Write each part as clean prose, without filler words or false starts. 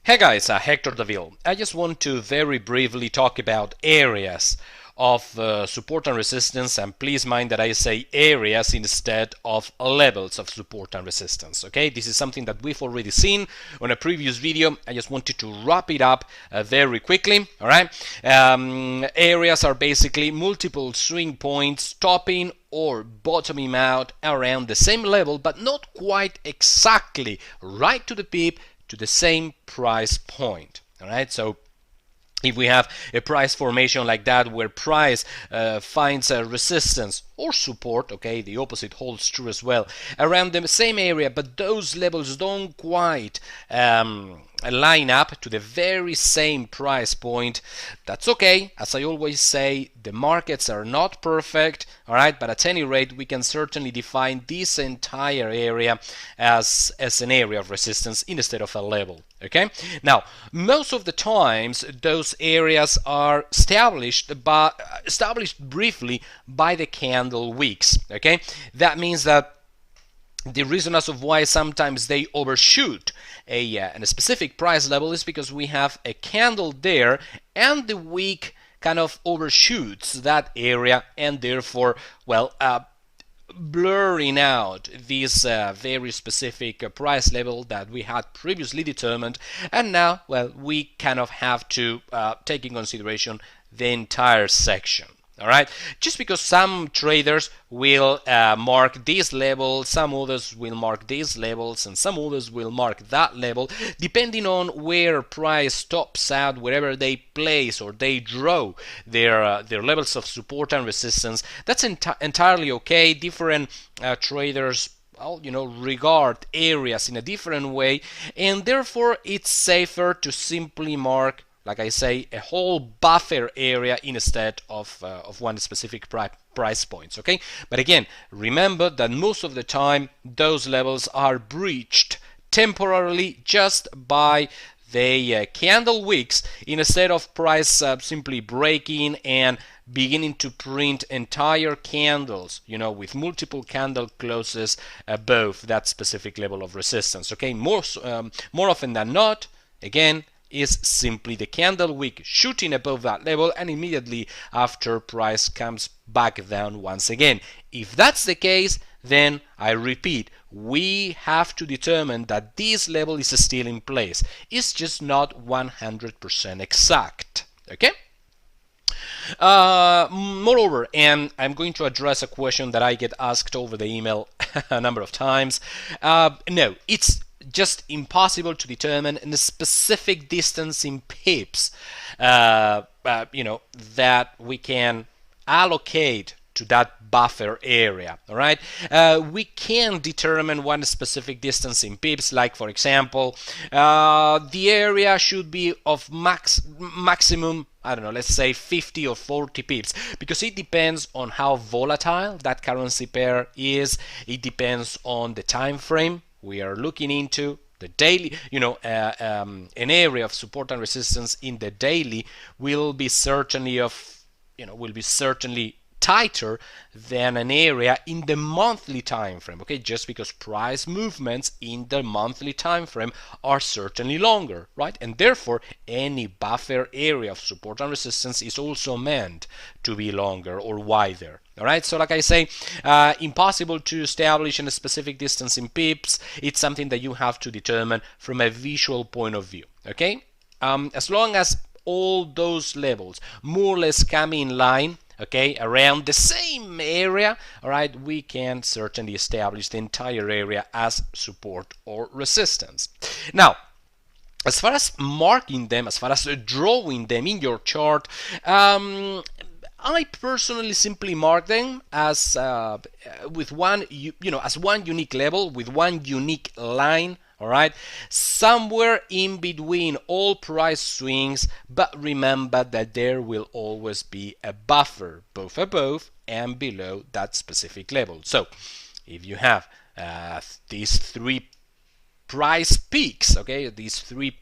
Hey guys, Hector Daville. I just want to very briefly talk about areas of support and resistance, and please mind that I say areas instead of levels of support and resistance. Okay, this is something that we've already seen on a previous video. I just wanted to wrap it up very quickly. All right, areas are basically multiple swing points topping or bottoming out around the same level, but not quite exactly right to the pip to the same price point. All right, so if we have a price formation like that where price finds a resistance or support, okay, the opposite holds true as well, around the same area, but those levels don't quite line up to the very same price point, that's okay. As I always say, the markets are not perfect, all right, but at any rate we can certainly define this entire area as an area of resistance instead of a level. Okay, now most of the times those areas are established briefly by the candle wicks. Okay, that means that the reason as of why sometimes they overshoot a specific price level is because we have a candle there and the wick kind of overshoots that area, and therefore, well, blurring out this very specific price level that we had previously determined, and now, well, we kind of have to take in consideration the entire section. All right, just because some traders will mark this level, some others will mark these levels, and some others will mark that level, depending on where price stops out, wherever they place or they draw their levels of support and resistance. That's entirely okay. Different traders, well, regard areas in a different way, and therefore it's safer to simply mark, like I say, a whole buffer area instead of one specific price points. Okay, but again, remember that most of the time those levels are breached temporarily just by the candle wicks, instead of price simply breaking and beginning to print entire candles, with multiple candle closes above that specific level of resistance. Okay, more often than not, again, is simply the candle wick shooting above that level, and immediately after price comes back down once again. If that's the case, then I repeat, we have to determine that this level is still in place. It's just not 100% exact. Okay? Moreover, and I'm going to address a question that I get asked over the email a number of times. No, it's just impossible to determine a specific distance in pips that we can allocate to that buffer area. All right, we can determine one specific distance in pips, like for example, the area should be of maximum, I don't know, let's say 50 or 40 pips, because it depends on how volatile that currency pair is. It depends on the time frame we are looking into. The daily, an area of support and resistance in the daily will be certainly tighter than an area in the monthly time frame. Okay, just because price movements in the monthly time frame are certainly longer, right? And therefore any buffer area of support and resistance is also meant to be longer or wider. All right, so like I say, impossible to establish a specific distance in pips. It's something that you have to determine from a visual point of view. Okay, as long as all those levels more or less come in line, okay, around the same area, all right, we can certainly establish the entire area as support or resistance. Now, as far as marking them, as far as drawing them in your chart, I personally simply mark them as with one, as one unique level, with one unique line. All right, somewhere in between all price swings, but remember that there will always be a buffer both above and below that specific level. So if you have these three price peaks, okay, these three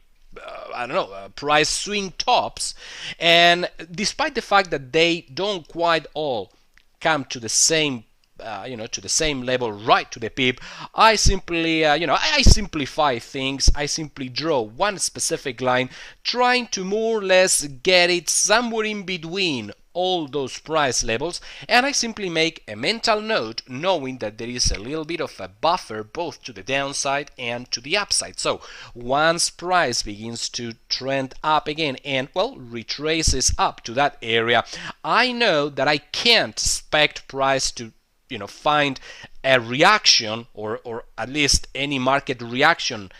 price swing tops, and despite the fact that they don't quite all come to the same to the same level right to the pip, I simply, I simplify things. I simply draw one specific line, trying to more or less get it somewhere in between all those price levels, and I simply make a mental note knowing that there is a little bit of a buffer both to the downside and to the upside. So once price begins to trend up again and, well, retraces up to that area, I know that I can't expect price to find a reaction or at least any market reaction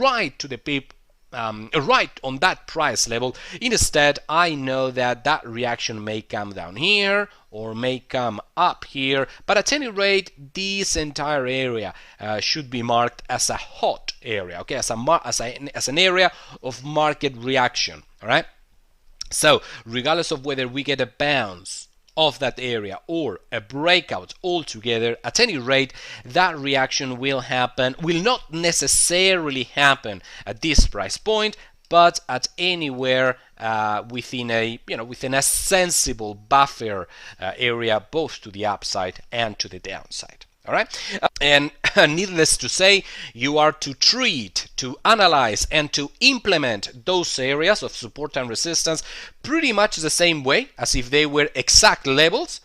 right to the pip, right on that price level. Instead, I know that that reaction may come down here or may come up here, but at any rate, this entire area should be marked as a hot area, okay, as an area of market reaction. All right. So regardless of whether we get a bounce of that area or a breakout altogether, at any rate, that reaction will not necessarily happen at this price point, but at anywhere within a sensible buffer area, both to the upside and to the downside. All right, and needless to say, you are to treat, to analyze, and to implement those areas of support and resistance pretty much the same way as if they were exact levels.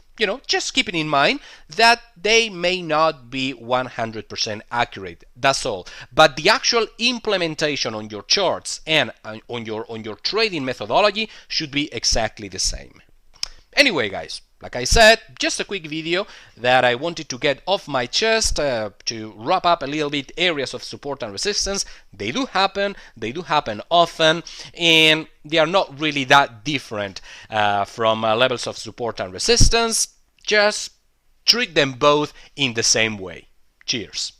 Just keeping in mind that they may not be 100% accurate. That's all. But the actual implementation on your charts and on your trading methodology should be exactly the same. Anyway, guys, like I said, just a quick video that I wanted to get off my chest to wrap up a little bit areas of support and resistance. They do happen often, and they are not really that different from levels of support and resistance. Just treat them both in the same way. Cheers.